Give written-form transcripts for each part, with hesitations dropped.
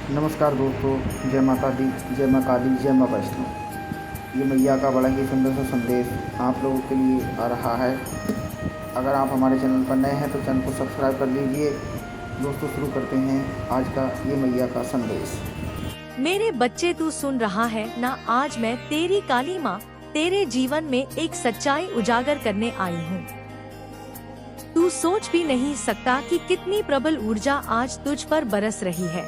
नमस्कार दोस्तों, जय माता दी, जय माँ काली, जय माँ वैष्णो। ये मैया का बड़ा ही सुंदर सा संदेश आप लोगों के लिए आ रहा है। अगर आप हमारे चैनल पर नए हैं तो चैनल को सब्सक्राइब कर लीजिए। दोस्तों, शुरू करते हैं आज का ये मैया का संदेश। मेरे बच्चे, तू सुन रहा है ना? आज मैं तेरी काली माँ तेरे जीवन में एक सच्चाई उजागर करने आई हूँ। तू सोच भी नहीं सकता कि कितनी प्रबल ऊर्जा आज तुझ पर बरस रही है।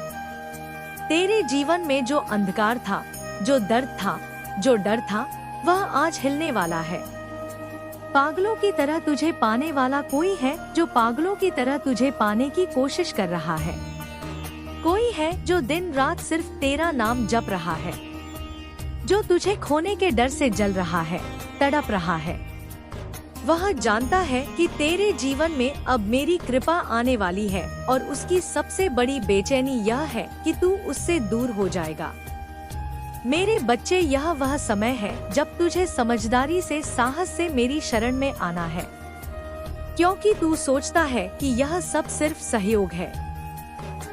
तेरे जीवन में जो अंधकार था, जो दर्द था, जो डर था, वह आज हिलने वाला है। पागलों की तरह तुझे पाने वाला कोई है जो पागलों की तरह तुझे पाने की कोशिश कर रहा है। कोई है जो दिन रात सिर्फ तेरा नाम जप रहा है, जो तुझे खोने के डर से जल रहा है, तड़प रहा है। वह जानता है कि तेरे जीवन में अब मेरी कृपा आने वाली है और उसकी सबसे बड़ी बेचैनी यह है कि तू उससे दूर हो जाएगा। मेरे बच्चे, यह वह समय है जब तुझे समझदारी से, साहस से मेरी शरण में आना है, क्योंकि तू सोचता है कि यह सब सिर्फ सहयोग है।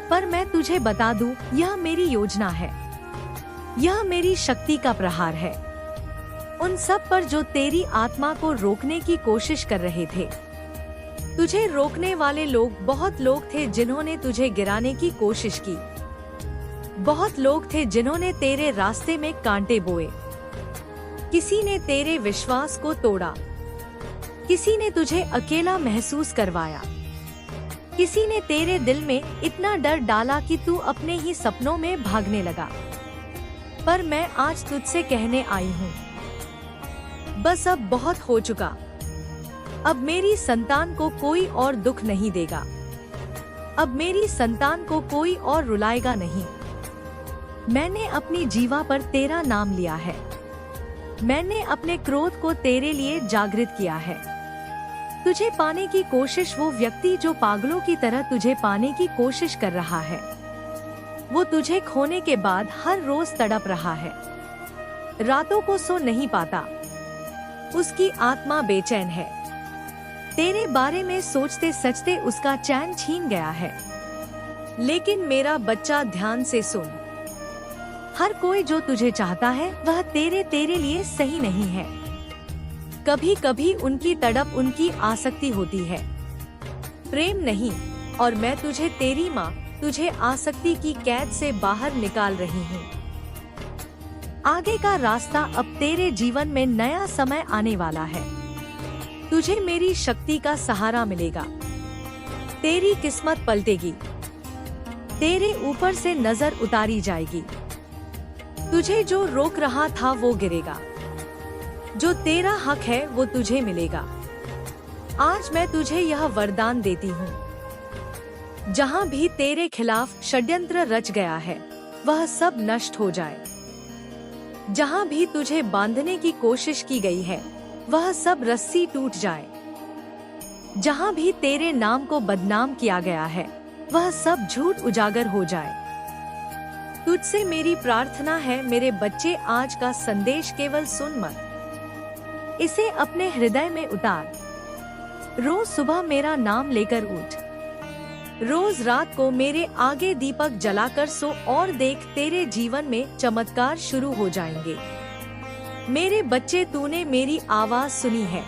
पर मैं तुझे बता दूं, यह मेरी योजना है, यह मेरी शक्ति का प्रहार है उन सब पर जो तेरी आत्मा को रोकने की कोशिश कर रहे थे। तुझे रोकने वाले लोग, बहुत लोग थे जिन्होंने तुझे गिराने की कोशिश की। बहुत लोग थे जिन्होंने तेरे रास्ते में कांटे बोए। किसी ने तेरे विश्वास को तोड़ा, किसी ने तुझे अकेला महसूस करवाया, किसी ने तेरे दिल में इतना डर डाला कि तू अपने ही सपनों में भागने लगा। पर मैं आज तुझसे कहने आई हूँ, बस अब बहुत हो चुका। अब मेरी संतान को कोई और दुख नहीं देगा। अब मेरी संतान को कोई और रुलाएगा नहीं। मैंने अपनी जीवा पर तेरा नाम लिया है। मैंने अपने क्रोध को तेरे लिए जागृत किया है। तुझे पाने की कोशिश, वो व्यक्ति जो पागलों की तरह तुझे पाने की कोशिश कर रहा है, वो तुझे खोने के बाद हर रोज तड़प रहा है। रातों को सो नहीं पाता, उसकी आत्मा बेचैन है। तेरे बारे में सोचते सचते उसका चैन छीन गया है। लेकिन मेरा बच्चा, ध्यान से सुन। हर कोई जो तुझे चाहता है वह तेरे लिए सही नहीं है। कभी कभी उनकी तड़प, उनकी आसक्ति होती है, प्रेम नहीं। और मैं तुझे, तेरी माँ, तुझे आसक्ति की कैद से बाहर निकाल रही हूँ। आगे का रास्ता, अब तेरे जीवन में नया समय आने वाला है। तुझे मेरी शक्ति का सहारा मिलेगा। तेरी किस्मत पलटेगी, तेरे ऊपर से नजर उतारी जाएगी। तुझे जो रोक रहा था वो गिरेगा, जो तेरा हक है वो तुझे मिलेगा। आज मैं तुझे यह वरदान देती हूँ, जहाँ भी तेरे खिलाफ षड्यंत्र रच गया है वह सब नष्ट हो जाए। जहाँ भी तुझे बांधने की कोशिश की गई है वह सब रस्सी टूट जाए। जहाँ भी तेरे नाम को बदनाम किया गया है वह सब झूठ उजागर हो जाए। तुझसे मेरी प्रार्थना है मेरे बच्चे, आज का संदेश केवल सुन मत, इसे अपने हृदय में उतार। रोज सुबह मेरा नाम लेकर उठ, रोज रात को मेरे आगे दीपक जलाकर सो और देख, तेरे जीवन में चमत्कार शुरू हो जाएंगे। मेरे बच्चे, तूने मेरी आवाज सुनी है,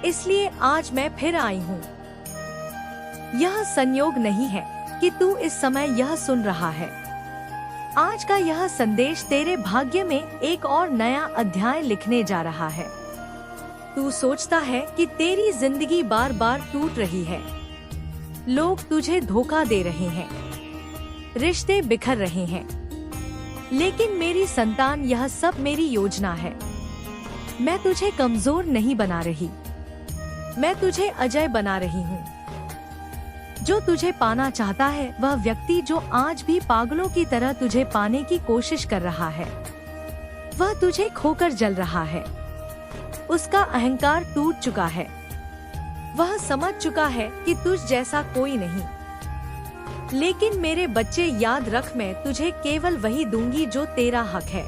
इसलिए आज मैं फिर आई हूँ। यह संयोग नहीं है कि तू इस समय यह सुन रहा है। आज का यह संदेश तेरे भाग्य में एक और नया अध्याय लिखने जा रहा है। तू सोचता है कि तेरी जिंदगी बार बार टूट रही है, लोग तुझे धोखा दे रहे हैं, रिश्ते बिखर रहे हैं। लेकिन मेरी संतान, यह सब मेरी योजना है। मैं तुझे कमजोर नहीं बना रही, मैं तुझे अजय बना रही हूँ। जो तुझे पाना चाहता है, वह व्यक्ति जो आज भी पागलों की तरह तुझे पाने की कोशिश कर रहा है, वह तुझे खोकर जल रहा है। उसका अहंकार टूट चुका है, वह समझ चुका है कि तुझ जैसा कोई नहीं। लेकिन मेरे बच्चे, याद रख, मैं तुझे केवल वही दूंगी जो तेरा हक है।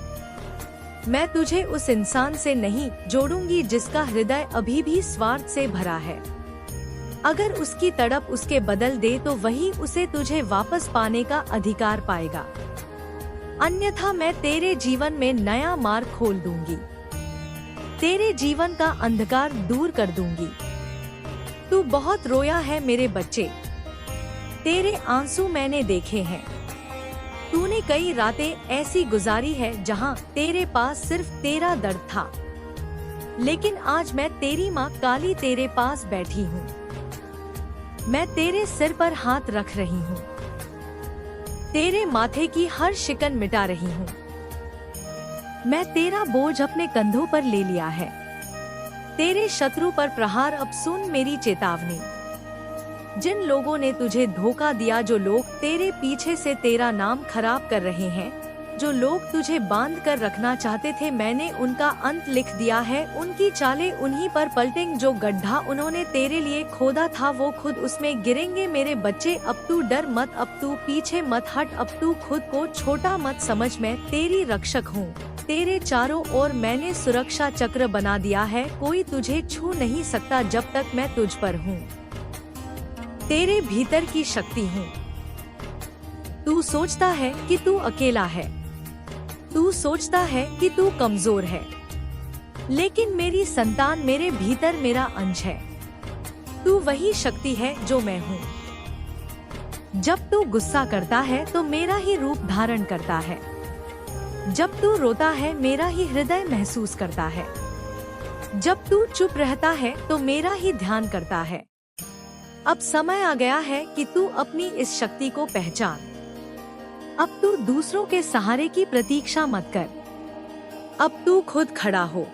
मैं तुझे उस इंसान से नहीं जोड़ूंगी जिसका हृदय अभी भी स्वार्थ से भरा है। अगर उसकी तड़प उसके बदल दे तो वही उसे तुझे वापस पाने का अधिकार पाएगा, अन्यथा मैं तेरे जीवन में नया मार्ग खोल दूंगी, तेरे जीवन का अंधकार दूर कर दूंगी। तू बहुत रोया है मेरे बच्चे, तेरे आंसू मैंने देखे हैं। तूने कई रातें ऐसी गुजारी है जहां तेरे पास सिर्फ तेरा दर्द था, लेकिन आज मैं तेरी माँ काली तेरे पास बैठी हूँ। मैं तेरे सिर पर हाथ रख रही हूँ, तेरे माथे की हर शिकन मिटा रही हूँ। मैं तेरा बोझ अपने कंधों पर ले लिया है, तेरे शत्रु पर प्रहार। अब सुन मेरी चेतावनी, जिन लोगों ने तुझे धोखा दिया, जो लोग तेरे पीछे से तेरा नाम खराब कर रहे हैं, जो लोग तुझे बांध कर रखना चाहते थे, मैंने उनका अंत लिख दिया है। उनकी चालें उन्हीं पर पलटेंगी, जो गड्ढा उन्होंने तेरे लिए खोदा था वो खुद उसमें गिरेंगे। मेरे बच्चे, अब तू डर मत, अब तू पीछे मत हट, अब तू खुद को छोटा मत समझ। मैं तेरी रक्षक हूँ, तेरे चारों ओर मैंने सुरक्षा चक्र बना दिया है। कोई तुझे छू नहीं सकता जब तक मैं तुझ पर हूँ, तेरे भीतर की शक्ति हूँ। तू सोचता है कि तू अकेला है, तू सोचता है कि तू कमजोर है, लेकिन मेरी संतान, मेरे भीतर मेरा अंश है। तू वही शक्ति है जो मैं हूँ। जब तू गुस्सा करता है तो मेरा ही रूप धारण करता है, जब तू रोता है मेरा ही हृदय महसूस करता है, जब तू चुप रहता है तो मेरा ही ध्यान करता है। अब समय आ गया है कि तू अपनी इस शक्ति को पहचान। अब तू दूसरों के सहारे की प्रतीक्षा मत कर, अब तू खुद खड़ा हो,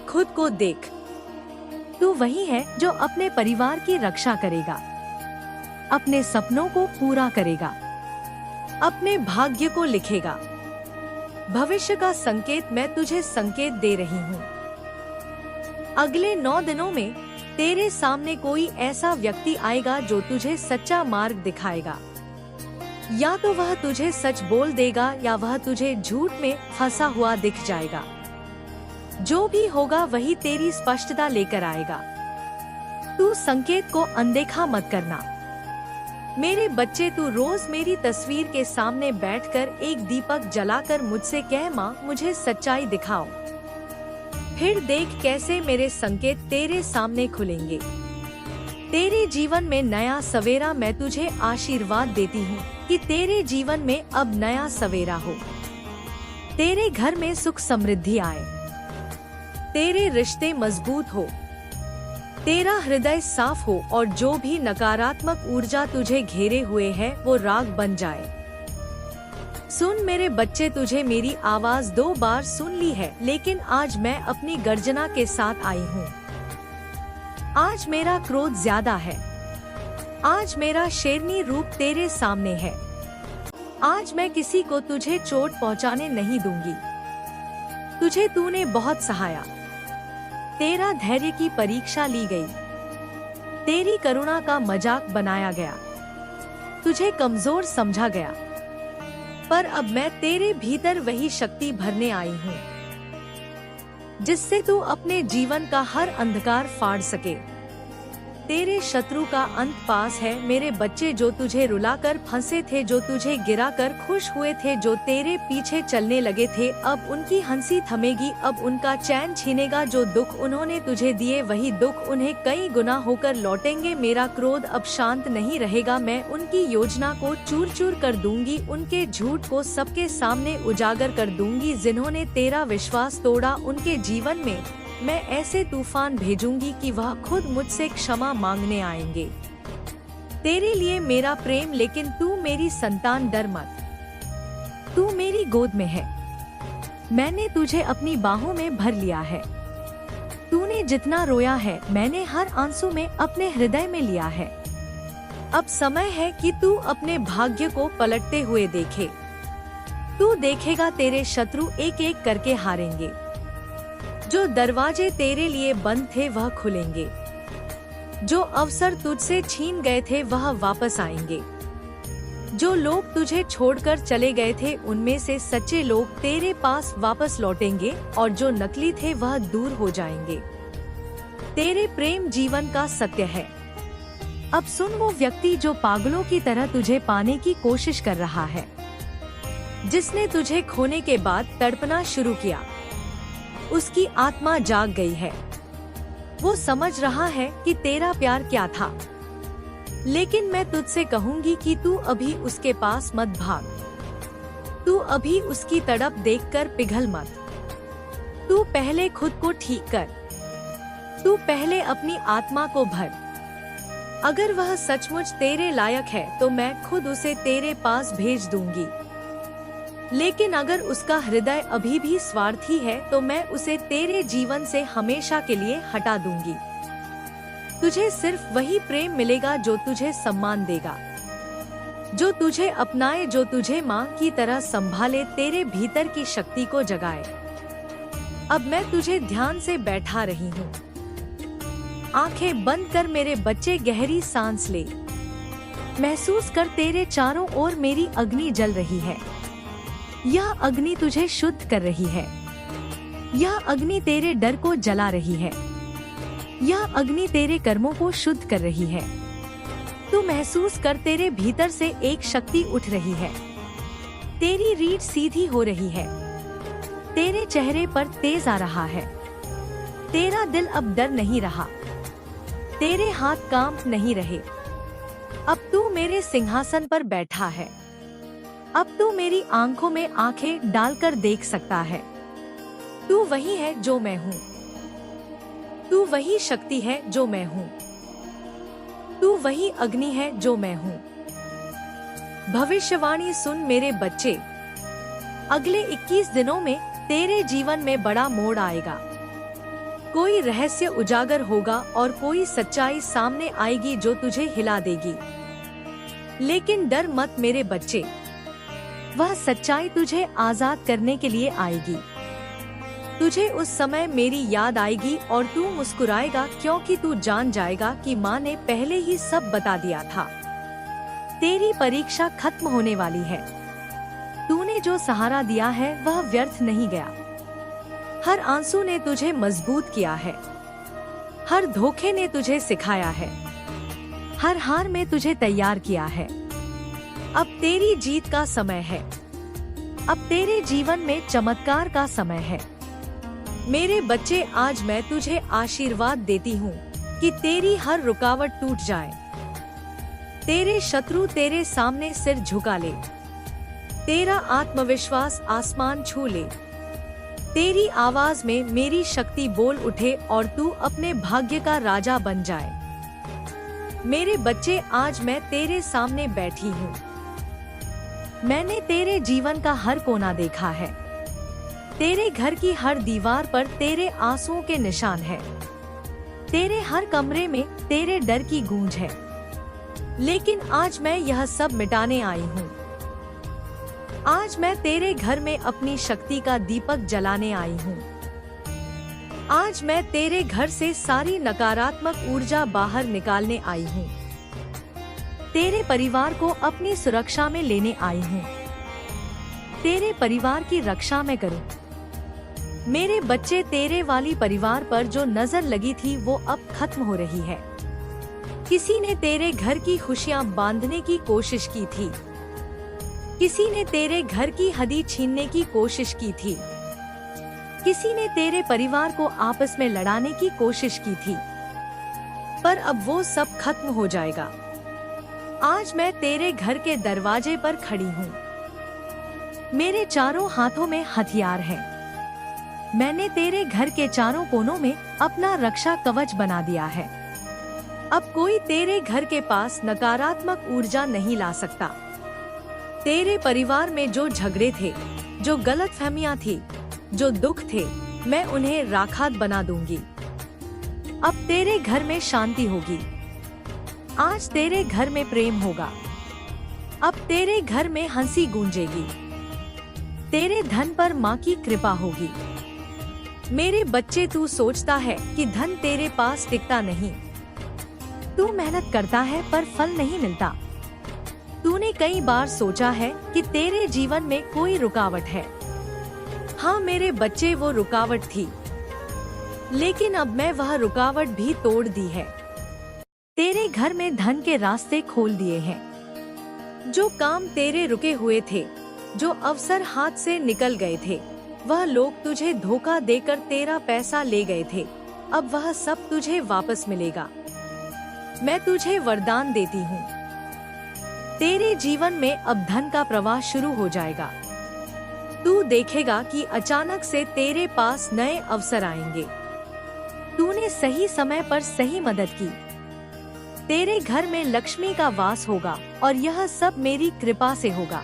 खुद को देख। तू वही है जो अपने परिवार की रक्षा करेगा, अपने सपनों को पूरा करेगा, अपने भाग्य को लिखेगा। भविष्य का संकेत मैं तुझे संकेत दे रही हूँ। अगले 9 दिनों में तेरे सामने कोई ऐसा व्यक्ति आएगा जो तुझे सच्चा मार्ग दिखाएगा। या तो वह तुझे सच बोल देगा या वह तुझे झूठ में फंसा हुआ दिख जाएगा। जो भी होगा वही तेरी स्पष्टता लेकर आएगा। तू संकेत को अनदेखा मत करना। मेरे बच्चे, तू रोज मेरी तस्वीर के सामने बैठकर एक दीपक जलाकर मुझसे कह, माँ मुझे सच्चाई दिखाओ। फिर देख कैसे मेरे संकेत तेरे सामने खुलेंगे। तेरे जीवन में नया सवेरा। मैं तुझे आशीर्वाद देती हूँ कि तेरे जीवन में अब नया सवेरा हो, तेरे घर में सुख समृद्धि आए, तेरे रिश्ते मजबूत हो, तेरा हृदय साफ हो और जो भी नकारात्मक ऊर्जा तुझे घेरे हुए है वो राग बन जाए। सुन मेरे बच्चे, तुझे मेरी आवाज 2 बार सुन ली है, लेकिन आज मैं अपनी गर्जना के साथ आई हूँ। आज मेरा क्रोध ज्यादा है, आज मेरा शेरनी रूप तेरे सामने है। आज मैं किसी को तुझे चोट पहुँचाने नहीं दूंगी। तुझे तूने बहुत सहाया, तेरा धैर्य की परीक्षा ली गई, तेरी करुणा का मजाक बनाया गया, तुझे कमजोर समझा गया, पर अब मैं तेरे भीतर वही शक्ति भरने आई हूँ जिससे तू अपने जीवन का हर अंधकार फाड़ सके। तेरे शत्रु का अंत पास है मेरे बच्चे। जो तुझे रुलाकर फंसे थे, जो तुझे गिराकर खुश हुए थे, जो तेरे पीछे चलने लगे थे, अब उनकी हंसी थमेगी, अब उनका चैन छीनेगा। जो दुख उन्होंने तुझे दिए वही दुख उन्हें कई गुना होकर लौटेंगे। मेरा क्रोध अब शांत नहीं रहेगा। मैं उनकी योजना को चूर चूर कर दूंगी, उनके झूठ को सबके सामने उजागर कर दूंगी। जिन्होंने तेरा विश्वास तोड़ा, उनके जीवन में मैं ऐसे तूफान भेजूंगी कि वह खुद मुझसे क्षमा मांगने आएंगे। तेरे लिए मेरा प्रेम, लेकिन तू मेरी संतान, डर मत, तू मेरी गोद में है। मैंने तुझे अपनी बाहों में भर लिया है। तूने जितना रोया है मैंने हर आंसू में अपने हृदय में लिया है। अब समय है कि तू अपने भाग्य को पलटते हुए देखे। तू देखेगा तेरे शत्रु एक एक करके हारेंगे। जो दरवाजे तेरे लिए बंद थे वह खुलेंगे, जो अवसर तुझसे छीन गए थे वह वापस आएंगे। जो लोग तुझे छोड़कर चले गए थे उनमें से सच्चे लोग तेरे पास वापस लौटेंगे और जो नकली थे वह दूर हो जाएंगे। तेरे प्रेम जीवन का सत्य है। अब सुन, वो व्यक्ति जो पागलों की तरह तुझे पाने की कोशिश कर रहा है, जिसने तुझे खोने के बाद तड़पना शुरू किया, उसकी आत्मा जाग गई है। वो समझ रहा है कि तेरा प्यार क्या था। लेकिन मैं तुझसे कहूंगी कि तू अभी उसके पास मत भाग। तू अभी उसकी तड़प देखकर पिघल मत। तू पहले खुद को ठीक कर। तू पहले अपनी आत्मा को भर। अगर वह सचमुच तेरे लायक है तो मैं खुद उसे तेरे पास भेज दूंगी। लेकिन अगर उसका हृदय अभी भी स्वार्थी है तो मैं उसे तेरे जीवन से हमेशा के लिए हटा दूंगी। तुझे सिर्फ वही प्रेम मिलेगा जो तुझे सम्मान देगा, जो तुझे अपनाए, जो तुझे माँ की तरह संभाले, तेरे भीतर की शक्ति को जगाए। अब मैं तुझे ध्यान से बैठा रही हूँ। आंखें बंद कर मेरे बच्चे, गहरी सांस ले। महसूस कर तेरे चारों ओर मेरी अग्नि जल रही है। यह अग्नि तुझे शुद्ध कर रही है। यह अग्नि तेरे डर को जला रही है। यह अग्नि तेरे कर्मों को शुद्ध कर रही है। तू महसूस कर, तेरे भीतर से एक शक्ति उठ रही है। तेरी रीढ़ सीधी हो रही है। तेरे चेहरे पर तेज आ रहा है। तेरा दिल अब डर नहीं रहा। तेरे हाथ काम नहीं रहे। अब तू मेरे सिंहासन पर बैठा है। अब तू मेरी आंखों में आंखें डालकर देख सकता है। तू वही है जो मैं हूँ। तू वही शक्ति है जो मैं हूँ। तू वही अग्नि है जो मैं हूँ। भविष्यवाणी सुन मेरे बच्चे, अगले 21 दिनों में तेरे जीवन में बड़ा मोड़ आएगा। कोई रहस्य उजागर होगा और कोई सच्चाई सामने आएगी जो तुझे हिला देगी। लेकिन डर मत मेरे बच्चे, वह सच्चाई तुझे आजाद करने के लिए आएगी। तुझे उस समय मेरी याद आएगी और तू मुस्कुराएगा, क्योंकि तू जान जाएगा कि माँ ने पहले ही सब बता दिया था। तेरी परीक्षा खत्म होने वाली है। तूने जो सहारा दिया है वह व्यर्थ नहीं गया। हर आंसू ने तुझे मजबूत किया है। हर धोखे ने तुझे सिखाया है। हर हार में तुझे तैयार किया है। अब तेरी जीत का समय है। अब तेरे जीवन में चमत्कार का समय है। मेरे बच्चे, आज मैं तुझे आशीर्वाद देती हूँ कि तेरी हर रुकावट टूट जाए। तेरे शत्रु तेरे सामने सिर झुका ले। तेरा आत्मविश्वास आसमान छू ले। तेरी आवाज में मेरी शक्ति बोल उठे और तू अपने भाग्य का राजा बन जाए। मेरे बच्चे, आज मैं तेरे सामने बैठी हूँ। मैंने तेरे जीवन का हर कोना देखा है। तेरे घर की हर दीवार पर तेरे आंसुओं के निशान हैं। तेरे हर कमरे में तेरे डर की गूंज है। लेकिन आज मैं यह सब मिटाने आई हूँ। आज मैं तेरे घर में अपनी शक्ति का दीपक जलाने आई हूँ। आज मैं तेरे घर से सारी नकारात्मक ऊर्जा बाहर निकालने आई हूँ। तेरे परिवार को अपनी सुरक्षा में लेने आई हूँ। तेरे परिवार की रक्षा मैं करूँ। मेरे बच्चे, तेरे वाली परिवार पर जो नजर लगी थी वो अब खत्म हो रही है। किसी ने तेरे घर की खुशियां बांधने की कोशिश की थी। किसी ने तेरे घर की हदी छीनने की कोशिश की थी। किसी ने तेरे परिवार को आपस में लड़ाने की कोशिश की थी। पर अब वो सब खत्म हो जाएगा। आज मैं तेरे घर के दरवाजे पर खड़ी हूँ। मेरे चारों हाथों में हथियार हैं। मैंने तेरे घर के चारों कोनों में अपना रक्षा कवच बना दिया है। अब कोई तेरे घर के पास नकारात्मक ऊर्जा नहीं ला सकता। तेरे परिवार में जो झगड़े थे, जो गलतफहमियां थी, जो दुख थे, मैं उन्हें राखात बना दूंगी। अब तेरे घर में शांति होगी। आज तेरे घर में प्रेम होगा। अब तेरे घर में हंसी गूंजेगी। तेरे धन पर माँ की कृपा होगी। मेरे बच्चे, तू सोचता है कि धन तेरे पास टिकता नहीं। तू मेहनत करता है पर फल नहीं मिलता। तूने कई बार सोचा है कि तेरे जीवन में कोई रुकावट है। हाँ मेरे बच्चे, वो रुकावट थी, लेकिन अब मैं वह रुकावट भी तोड़ दी है। तेरे घर में धन के रास्ते खोल दिए हैं। जो काम तेरे रुके हुए थे, जो अवसर हाथ से निकल गए थे, वह लोग तुझे धोखा देकर तेरा पैसा ले गए थे, अब वह सब तुझे वापस मिलेगा। मैं तुझे वरदान देती हूँ, तेरे जीवन में अब धन का प्रवाह शुरू हो जाएगा। तू देखेगा कि अचानक से तेरे पास नए अवसर आएंगे। तूने सही समय पर सही मदद की। तेरे घर में लक्ष्मी का वास होगा और यह सब मेरी कृपा से होगा।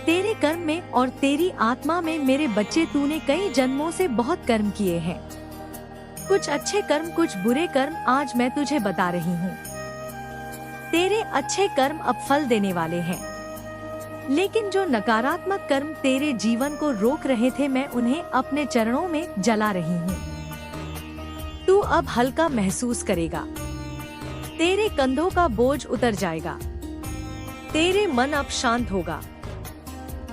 तेरे कर्म में और तेरी आत्मा में मेरे बच्चे, तूने कई जन्मों से बहुत कर्म किए हैं। कुछ अच्छे कर्म, कुछ बुरे कर्म आज मैं तुझे बता रही हूँ। तेरे अच्छे कर्म अब फल देने वाले हैं, लेकिन जो नकारात्मक कर्म तेरे जीवन को रोक रहे थे, मैं उन्हें अपने चरणों में जला रही हूँ। तू अब हल्का महसूस करेगा। तेरे कंधों का बोझ उतर जाएगा। तेरे मन अब शांत होगा।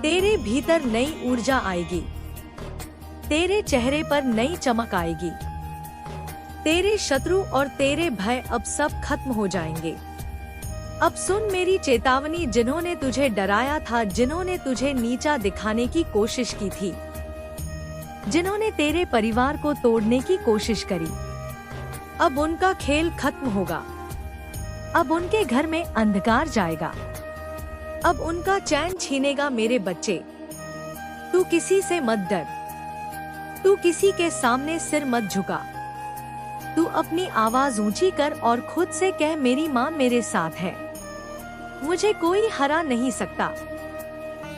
तेरे भीतर नई ऊर्जा आएगी। तेरे चेहरे पर नई चमक आएगी। तेरे शत्रु और तेरे भय अब सब खत्म हो जाएंगे। अब सुन मेरी चेतावनी, जिन्होंने तुझे डराया था, जिन्होंने तुझे नीचा दिखाने की कोशिश की थी, जिन्होंने तेरे परिवार को तोड़ने की कोशिश करी, अब उनका खेल खत्म होगा। अब उनके घर में अंधकार जाएगा। अब उनका चैन छीनेगा मेरे बच्चे। तू किसी से मत डर। तू किसी के सामने सिर मत झुका। तू अपनी आवाज ऊंची कर और खुद से कह, मेरी माँ मेरे साथ है, मुझे कोई हरा नहीं सकता।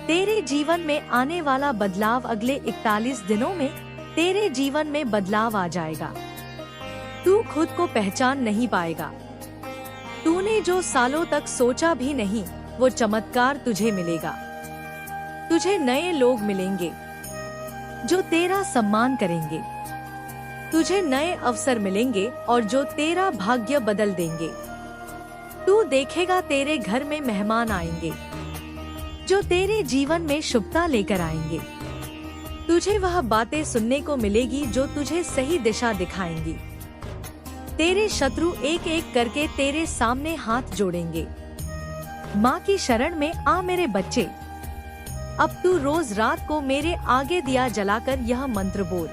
तेरे जीवन में आने वाला बदलाव, अगले 41 दिनों में तेरे जीवन में बदलाव आ जाएगा। तू खुद को पहचान नहीं पाएगा। तूने जो सालों तक सोचा भी नहीं, वो चमत्कार तुझे मिलेगा। तुझे नए लोग मिलेंगे जो तेरा सम्मान करेंगे। तुझे नए अवसर मिलेंगे और जो तेरा भाग्य बदल देंगे। तू देखेगा तेरे घर में मेहमान आएंगे जो तेरे जीवन में शुभता लेकर आएंगे। तुझे वह बातें सुनने को मिलेगी जो तुझे सही दिशा दिखाएंगी। तेरे शत्रु एक एक करके तेरे सामने हाथ जोड़ेंगे। माँ की शरण में आ मेरे बच्चे। अब तू रोज रात को मेरे आगे दिया जलाकर यह मंत्र बोल,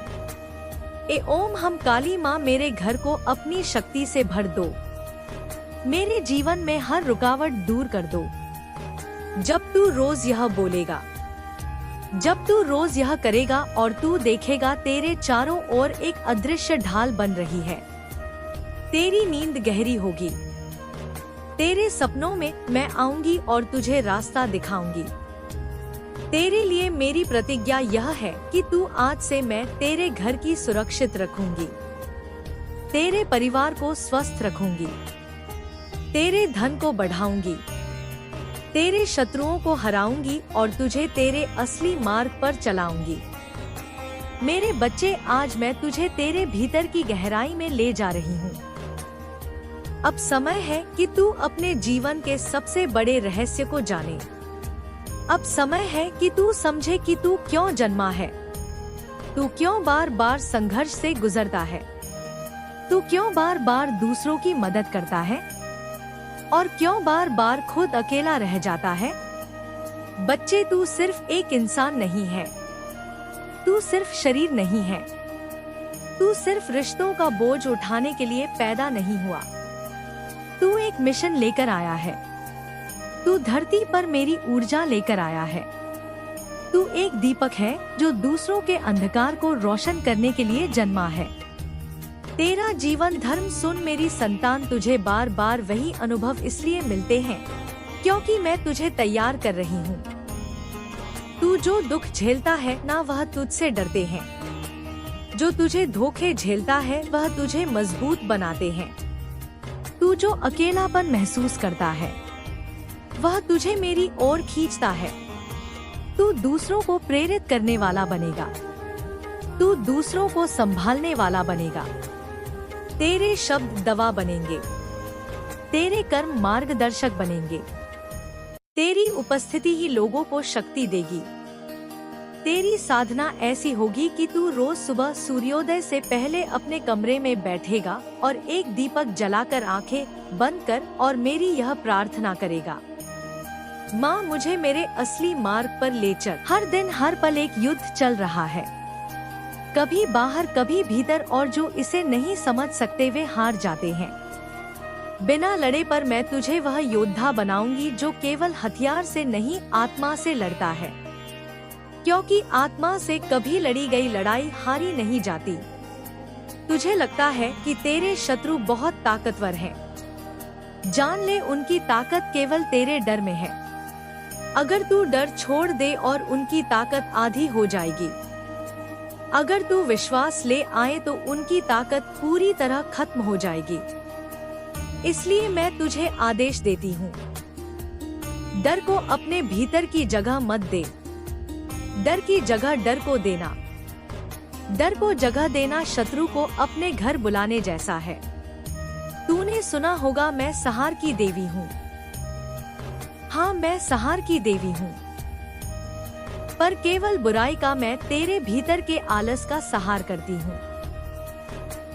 ए ओम हम काली माँ, मेरे घर को अपनी शक्ति से भर दो। मेरे जीवन में हर रुकावट दूर कर दो। जब तू रोज यह बोलेगा, जब तू रोज यह करेगा और तू देखेगा तेरे चारों ओर एक अदृश्य ढाल बन रही है। तेरी नींद गहरी होगी। तेरे सपनों में मैं आऊंगी और तुझे रास्ता दिखाऊंगी। तेरे लिए मेरी प्रतिज्ञा यह है कि तू आज से मैं तेरे घर की सुरक्षित रखूंगी। तेरे परिवार को स्वस्थ रखूंगी। तेरे धन को बढ़ाऊंगी। तेरे शत्रुओं को हराऊंगी और तुझे तेरे असली मार्ग पर चलाऊंगी। मेरे बच्चे, आज मैं तुझे तेरे भीतर की गहराई में ले जा रही हूँ। अब समय है कि तू अपने जीवन के सबसे बड़े रहस्य को जाने। अब समय है कि तू समझे कि तू क्यों जन्मा है। तू क्यों बार बार संघर्ष से गुजरता है। तू क्यों बार बार दूसरों की मदद करता है और क्यों बार बार खुद अकेला रह जाता है। बच्चे, तू सिर्फ एक इंसान नहीं है। तू सिर्फ शरीर नहीं है। तू सिर्फ रिश्तों का बोझ उठाने के लिए पैदा नहीं हुआ। तू एक मिशन लेकर आया है। तू धरती पर मेरी ऊर्जा लेकर आया है। तू एक दीपक है जो दूसरों के अंधकार को रोशन करने के लिए जन्मा है। तेरा जीवन धर्म, सुन मेरी संतान, तुझे बार बार वही अनुभव इसलिए मिलते हैं क्योंकि मैं तुझे तैयार कर रही हूँ। तू जो दुख झेलता है ना, वह तुझसे डरते हैं। जो तुझे धोखे झेलता है वह तुझे मजबूत बनाते हैं। तू जो अकेलापन महसूस करता है वह तुझे मेरी ओर खींचता है। तू दूसरों को प्रेरित करने वाला बनेगा। तू दूसरों को संभालने वाला बनेगा। तेरे शब्द दवा बनेंगे। तेरे कर्म मार्गदर्शक बनेंगे। तेरी उपस्थिति ही लोगों को शक्ति देगी। तेरी साधना ऐसी होगी कि तू रोज सुबह सूर्योदय से पहले अपने कमरे में बैठेगा और एक दीपक जलाकर आंखें बंद कर और मेरी यह प्रार्थना करेगा, माँ मुझे मेरे असली मार्ग पर ले चल। हर दिन हर पल एक युद्ध चल रहा है, कभी बाहर कभी भीतर, और जो इसे नहीं समझ सकते वे हार जाते हैं। बिना लड़े पर मैं तुझे वह योद्धा बनाऊंगी जो केवल हथियार से नहीं आत्मा से लड़ता है, क्योंकि आत्मा से कभी लड़ी गई लड़ाई हारी नहीं जाती। तुझे लगता है कि तेरे शत्रु बहुत ताकतवर हैं, जान ले उनकी ताकत केवल तेरे डर में है। अगर तू डर छोड़ दे और उनकी ताकत आधी हो जाएगी। अगर तू विश्वास ले आए तो उनकी ताकत पूरी तरह खत्म हो जाएगी। इसलिए मैं तुझे आदेश देती हूँ, डर को अपने भीतर की जगह मत दे। डर की जगह डर को देना। डर को जगह देना शत्रु को अपने घर बुलाने जैसा है। तूने सुना होगा मैं संहार की देवी हूँ। हाँ, मैं संहार की देवी हूँ, पर केवल बुराई का मैं तेरे भीतर के आलस का संहार करती हूँ,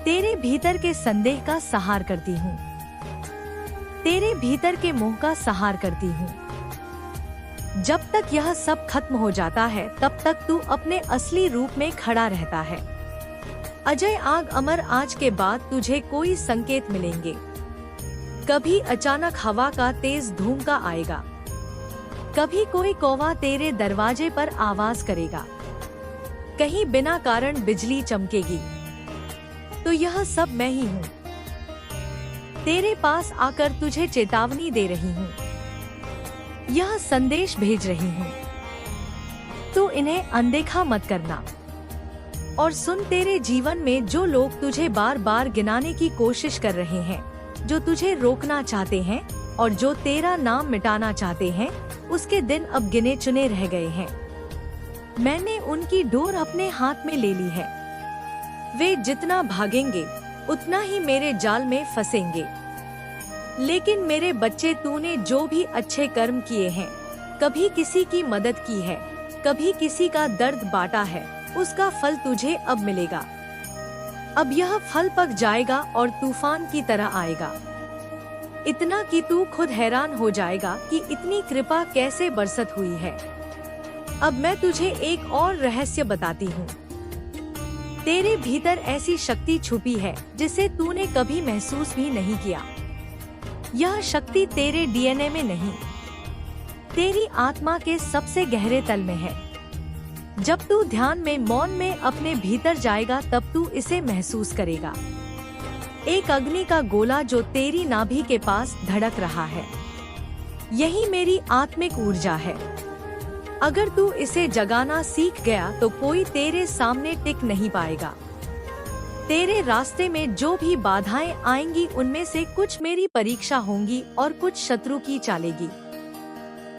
तेरे भीतर के संदेह का संहार करती हूँ, तेरे भीतर के मोह का संहार करती हूँ। जब तक यह सब खत्म हो जाता है तब तक तू अपने असली रूप में खड़ा रहता है। अजय आग अमर, आज के बाद तुझे कोई संकेत मिलेंगे। कभी अचानक हवा का तेज धूमका आएगा, कभी कोई कौवा तेरे दरवाजे पर आवाज करेगा, कहीं बिना कारण बिजली चमकेगी, तो यह सब मैं ही हूँ। तेरे पास आकर तुझे चेतावनी दे रही हूँ, यह संदेश भेज रही हूँ। तू इन्हें अनदेखा मत करना। और सुन, तेरे जीवन में जो लोग तुझे बार बार गिनाने की कोशिश कर रहे हैं, जो तुझे रोकना चाहते हैं और जो तेरा नाम मिटाना चाहते हैं, उसके दिन अब गिने चुने रह गए हैं। मैंने उनकी डोर अपने हाथ में ले ली है। वे जितना भागेंगे उतना ही मेरे जाल में फंसेंगे। लेकिन मेरे बच्चे, तूने जो भी अच्छे कर्म किए हैं, कभी किसी की मदद की है, कभी किसी का दर्द बांटा है, उसका फल तुझे अब मिलेगा। अब यह फल पक जाएगा और तूफान की तरह आएगा, इतना कि तू खुद हैरान हो जाएगा कि इतनी कृपा कैसे बरसत हुई है। अब मैं तुझे एक और रहस्य बताती हूँ। तेरे भीतर ऐसी शक्ति छुपी है जिसे तूने कभी महसूस भी नहीं किया। यह शक्ति तेरे डीएनए में नहीं, तेरी आत्मा के सबसे गहरे तल में है। जब तू ध्यान में, मौन में अपने भीतर जाएगा तब तू इसे महसूस करेगा। एक अग्नि का गोला जो तेरी नाभि के पास धड़क रहा है, यही मेरी आत्मिक ऊर्जा है। अगर तू इसे जगाना सीख गया तो कोई तेरे सामने टिक नहीं पाएगा। तेरे रास्ते में जो भी बाधाएं आएंगी उनमें से कुछ मेरी परीक्षा होंगी और कुछ शत्रु की चालेगी।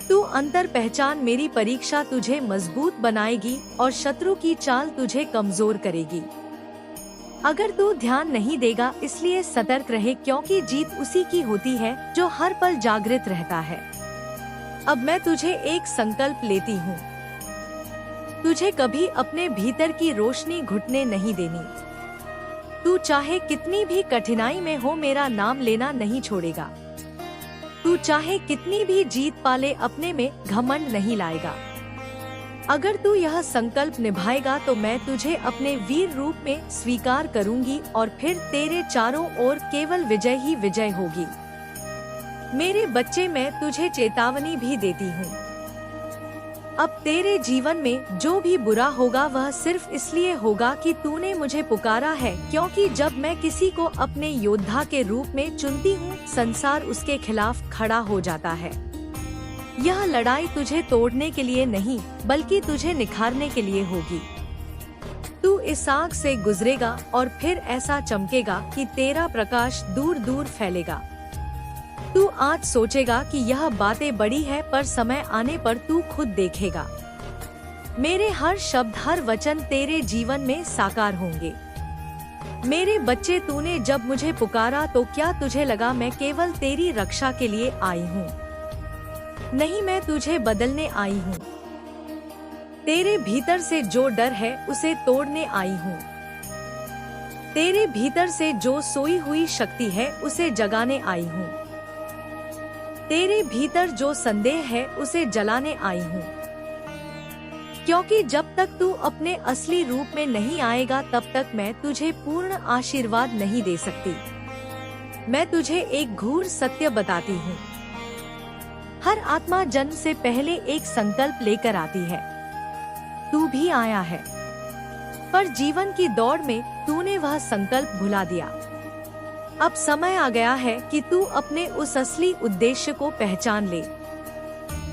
तू अंतर पहचान, मेरी परीक्षा तुझे मजबूत बनाएगी और शत्रु की चाल तुझे कमजोर करेगी। अगर तू ध्यान नहीं देगा, इसलिए सतर्क रहे, क्योंकि जीत उसी की होती है जो हर पल जागृत रहता है। अब मैं तुझे एक संकल्प लेती हूँ, तुझे कभी अपने भीतर की रोशनी घुटने नहीं देनी। तू चाहे कितनी भी कठिनाई में हो, मेरा नाम लेना नहीं छोड़ेगा। तू चाहे कितनी भी जीत पाले, अपने में घमंड नहीं लाएगा। अगर तू यह संकल्प निभाएगा तो मैं तुझे अपने वीर रूप में स्वीकार करूंगी और फिर तेरे चारों ओर केवल विजय ही विजय होगी। मेरे बच्चे, मैं तुझे चेतावनी भी देती हूँ। अब तेरे जीवन में जो भी बुरा होगा वह सिर्फ इसलिए होगा कि तूने मुझे पुकारा है, क्योंकि जब मैं किसी को अपने योद्धा के रूप में चुनती हूँ, संसार उसके खिलाफ खड़ा हो जाता है। यह लड़ाई तुझे तोड़ने के लिए नहीं, बल्कि तुझे निखारने के लिए होगी। तू इस आग से गुजरेगा और फिर ऐसा चमकेगा कि तेरा प्रकाश दूर दूर फैलेगा। तू आज सोचेगा कि यह बातें बड़ी है, पर समय आने पर तू खुद देखेगा। मेरे हर शब्द, हर वचन तेरे जीवन में साकार होंगे। मेरे बच्चे, तूने जब मुझे पुकारा तो क्या तुझे लगा मैं केवल तेरी रक्षा के लिए आई हूँ? नहीं, मैं तुझे बदलने आई हूँ। तेरे भीतर से जो डर है उसे तोड़ने आई हूँ। तेरे भीतर से जो सोई हुई शक्ति है उसे जगाने आई हूँ। तेरे भीतर जो संदेह है उसे जलाने आई हूँ। क्योंकि जब तक तू अपने असली रूप में नहीं आएगा तब तक मैं तुझे पूर्ण आशीर्वाद नहीं दे सकती। मैं तुझे एक घूर सत्य बताती हूँ। हर आत्मा जन्म से पहले एक संकल्प लेकर आती है। तू भी आया है, पर जीवन की दौड़ में तूने वह संकल्प भुला दिया। अब समय आ गया है कि तू अपने उस असली उद्देश्य को पहचान ले।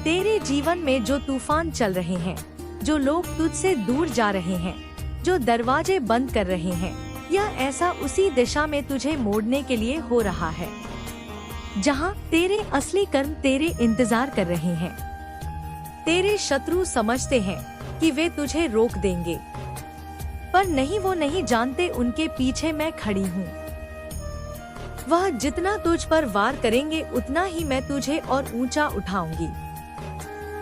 तेरे जीवन में जो तूफान चल रहे हैं, जो लोग तुझसे दूर जा रहे हैं, जो दरवाजे बंद कर रहे हैं, यह ऐसा उसी दिशा में तुझे मोड़ने के लिए हो रहा है जहां तेरे असली कर्म तेरे इंतजार कर रहे हैं। तेरे शत्रु समझते हैं कि वे तुझे रोक देंगे, पर नहीं, वो नहीं जानते उनके पीछे मैं खड़ी हूँ। वह जितना तुझ पर वार करेंगे उतना ही मैं तुझे और ऊंचा उठाऊंगी।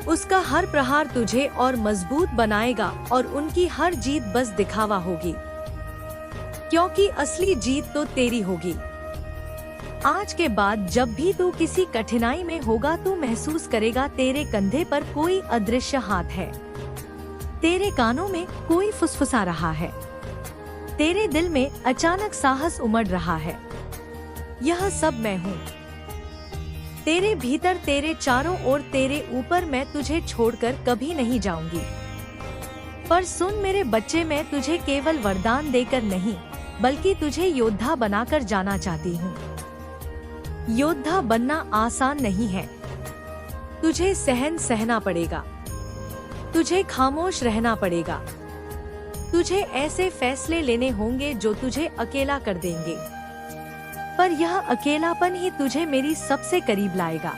उसका हर प्रहार तुझे और मजबूत बनाएगा और उनकी हर जीत बस दिखावा होगी, क्योंकि असली जीत तो तेरी होगी। आज के बाद जब भी तू किसी कठिनाई में होगा तू महसूस करेगा तेरे कंधे पर कोई अदृश्य हाथ है। तेरे कानों में कोई फुसफुसा रहा है। तेरे दिल में अचानक साहस उमड़ रहा है। यह सब मैं हूँ। तेरे भीतर, तेरे चारों ओर, तेरे ऊपर मैं तुझे छोड़कर कभी नहीं जाऊंगी। पर सुन मेरे बच्चे, मैं तुझे केवल वरदान देकर नहीं बल्कि तुझे योद्धा बनाकर जाना चाहती हूँ। योद्धा बनना आसान नहीं है। तुझे सहना पड़ेगा। तुझे खामोश रहना पड़ेगा। तुझे ऐसे फैसले लेने होंगे जो तुझे अकेला कर देंगे, पर यह अकेलापन ही तुझे मेरी सबसे करीब लाएगा।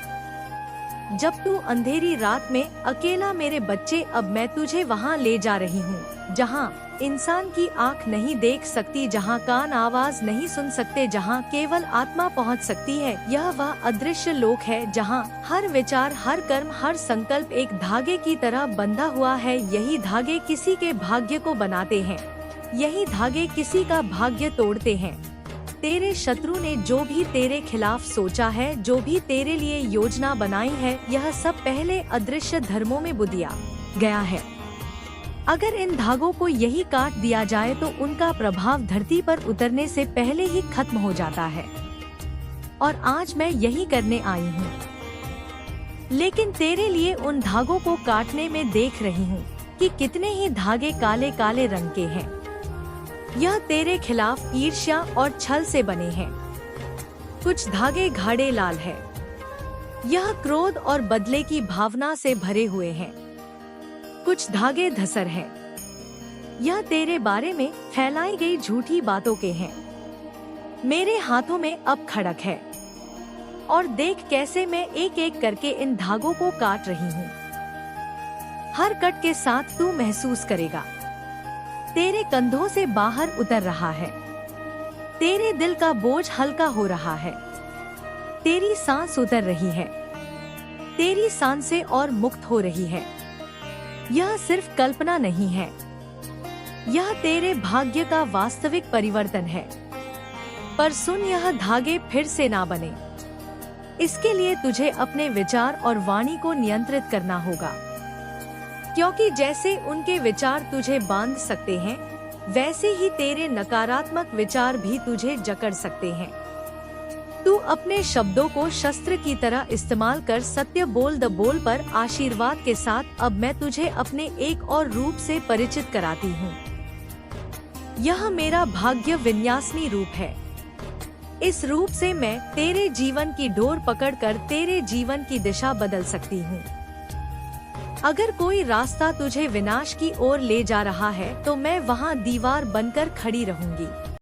जब तू अंधेरी रात में अकेला, मेरे बच्चे, अब मैं तुझे वहाँ ले जा रही हूँ जहाँ इंसान की आँख नहीं देख सकती, जहाँ कान आवाज नहीं सुन सकते, जहाँ केवल आत्मा पहुँच सकती है। यह वह अदृश्य लोक है जहाँ हर विचार, हर कर्म, हर संकल्प एक धागे की तरह बंधा हुआ है। यही धागे किसी के भाग्य को बनाते हैं, यही धागे किसी का भाग्य तोड़ते हैं। तेरे शत्रु ने जो भी तेरे खिलाफ सोचा है, जो भी तेरे लिए योजना बनाई है, यह सब पहले अदृश्य धर्मों में बुदिया गया है। अगर इन धागों को यही काट दिया जाए तो उनका प्रभाव धरती पर उतरने से पहले ही खत्म हो जाता है, और आज मैं यही करने आई हूँ। लेकिन तेरे लिए उन धागों को काटने में देख रही हूँ कि कितने ही धागे काले काले रंग के हैं। यह तेरे खिलाफ ईर्ष्या और छल से बने हैं। कुछ धागे गाढ़े लाल है। यह क्रोध और बदले की भावना से भरे हुए हैं। कुछ धागे धसर हैं। यह तेरे बारे में फैलाई गई झूठी बातों के हैं। मेरे हाथों में अब खड़क है, और देख कैसे मैं एक एक करके इन धागों को काट रही हूँ। हर कट के साथ तू महसूस करेगा तेरे कंधों से बाहर उतर रहा है। तेरे दिल का बोझ हल्का हो रहा है। तेरी सांस उतर रही है। तेरी सांसें और मुक्त हो रही है। यह सिर्फ कल्पना नहीं है, यह तेरे भाग्य का वास्तविक परिवर्तन है। पर सुन, यह धागे फिर से ना बने, इसके लिए तुझे अपने विचार और वाणी को नियंत्रित करना होगा। क्योंकि जैसे उनके विचार तुझे बांध सकते हैं, वैसे ही तेरे नकारात्मक विचार भी तुझे जकड़ सकते हैं। तू अपने शब्दों को शस्त्र की तरह इस्तेमाल कर सत्य बोल। द बोल पर आशीर्वाद के साथ अब मैं तुझे अपने एक और रूप से परिचित कराती हूँ। यह मेरा भाग्य विन्यासनी रूप है। इस रूप से मैं तेरे जीवन की डोर पकड़कर तेरे जीवन की दिशा बदल सकती हूँ। अगर कोई रास्ता तुझे विनाश की ओर ले जा रहा है तो मैं वहाँ दीवार बनकर खड़ी रहूंगी।